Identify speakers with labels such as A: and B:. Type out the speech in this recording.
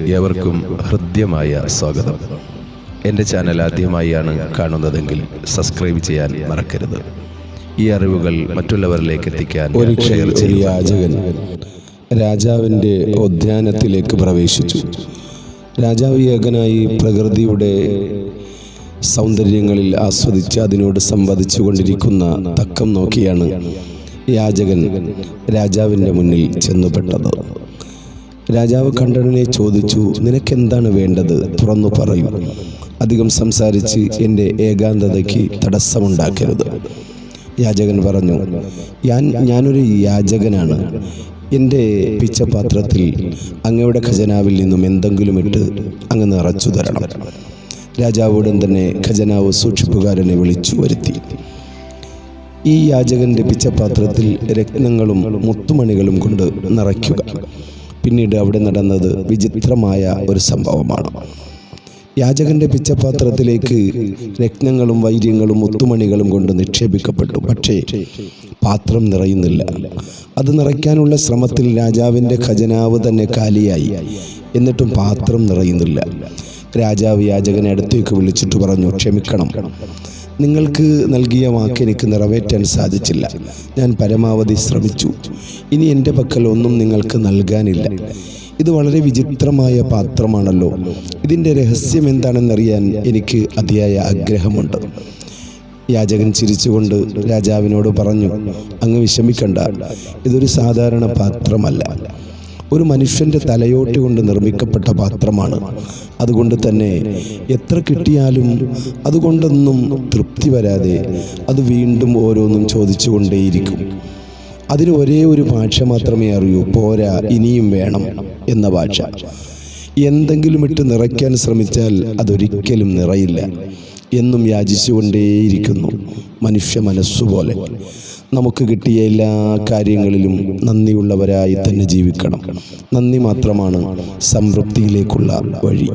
A: ഏവർക്കും ഹൃദ്യമായ സ്വാഗതം. എൻ്റെ ചാനൽ ആദ്യമായാണ് കാണുന്നതെങ്കിൽ സബ്സ്ക്രൈബ് ചെയ്യാൻ മറക്കരുത്. ഈ അറിവുകൾ മറ്റുള്ളവരിലേക്ക് എത്തിക്കാൻ
B: ഒരിക്കൽ ഒരു യാചകൻ രാജാവിൻ്റെ ഉദ്യാനത്തിലേക്ക് പ്രവേശിച്ചു. രാജാവ് ഏകനായി പ്രകൃതിയുടെ സൗന്ദര്യങ്ങളിൽ ആസ്വദിച്ച് അതിനോട് സംവദിച്ചു കൊണ്ടിരിക്കുന്ന തക്കം നോക്കിയാണ് യാചകൻ രാജാവിൻ്റെ മുന്നിൽ ചെന്നുപെട്ടത്. രാജാവ് കണ്ടതിനെ ചോദിച്ചു, നിനക്കെന്താണ് വേണ്ടത്? തുറന്നു പറയൂ. അധികം സംസാരിച്ച് എൻ്റെ ഏകാന്തതയ്ക്ക് തടസ്സമുണ്ടാക്കരുത്. യാചകൻ പറഞ്ഞു, ഞാനൊരു യാചകനാണ്. എൻ്റെ പിച്ചപാത്രത്തിൽ അങ്ങയുടെ ഖജനാവിൽ നിന്നും എന്തെങ്കിലും ഇട്ട് അങ്ങ് നിറച്ചു തരണം. രാജാവ് ഉടൻ തന്നെ ഖജനാവ് സൂക്ഷിപ്പുകാരനെ വിളിച്ചു വരുത്തി. ഈ യാചകൻ്റെ പിച്ചപാത്രത്തിൽ രത്നങ്ങളും മുത്തുമണികളും കൊണ്ട് നിറയ്ക്കുക. പിന്നീട് അവിടെ നടന്നത് വിചിത്രമായ ഒരു സംഭവമാണ്. യാചകന്റെ പിച്ചപാത്രത്തിലേക്ക് രത്നങ്ങളും വൈര്യങ്ങളും മുത്തുമണികളും കൊണ്ട് നിക്ഷേപിക്കപ്പെട്ടു. പക്ഷേ പാത്രം നിറയുന്നില്ല. അത് നിറയ്ക്കാനുള്ള ശ്രമത്തിൽ രാജാവിൻ്റെ ഖജനാവ് തന്നെ കാലിയായി. എന്നിട്ടും പാത്രം നിറയുന്നില്ല. രാജാവ് യാചകനെ അടുത്തേക്ക് വിളിച്ചിട്ട് പറഞ്ഞു, ക്ഷമിക്കണം, നിങ്ങൾക്ക് നൽകിയ വാക്ക് എനിക്ക് നിറവേറ്റാൻ സാധിച്ചില്ല. ഞാൻ പരമാവധി ശ്രമിച്ചു. ഇനി എൻ്റെ പക്കൽ ഒന്നും നിങ്ങൾക്ക് നൽകാനില്ല. ഇത് വളരെ വിചിത്രമായ പാത്രമാണല്ലോ. ഇതിൻ്റെ രഹസ്യം എന്താണെന്നറിയാൻ എനിക്ക് അതിയായ ആഗ്രഹമുണ്ട്. യാചകൻ ചിരിച്ചുകൊണ്ട് രാജാവിനോട് പറഞ്ഞു, അങ്ങ് വിഷമിക്കണ്ട, ഇതൊരു സാധാരണ പാത്രമല്ല. ഒരു മനുഷ്യൻ്റെ തലയോട്ടി കൊണ്ട് നിർമ്മിക്കപ്പെട്ട പാത്രമാണ്. അതുകൊണ്ട് തന്നെ എത്ര കിട്ടിയാലും അതുകൊണ്ടൊന്നും തൃപ്തി വരാതെ അത് വീണ്ടും ഓരോന്നും ചോദിച്ചു കൊണ്ടേയിരിക്കും. അതിന് ഒരേ ഒരു ഭാഷ മാത്രമേ അറിയൂ, പോരാ, ഇനിയും വേണം എന്ന ഭാഷ. എന്തെങ്കിലും ഇട്ട് നിറയ്ക്കാൻ ശ്രമിച്ചാൽ അതൊരിക്കലും നിറയില്ല. എന്നും യാചിച്ചുകൊണ്ടേയിരിക്കുന്നു. മനുഷ്യ മനസ്സുപോലെ നമുക്ക് കിട്ടിയ എല്ലാ കാര്യങ്ങളിലും നന്ദിയുള്ളവരായി തന്നെ ജീവിക്കണം. നന്ദി മാത്രമാണ് സംതൃപ്തിയിലേക്കുള്ള വഴി.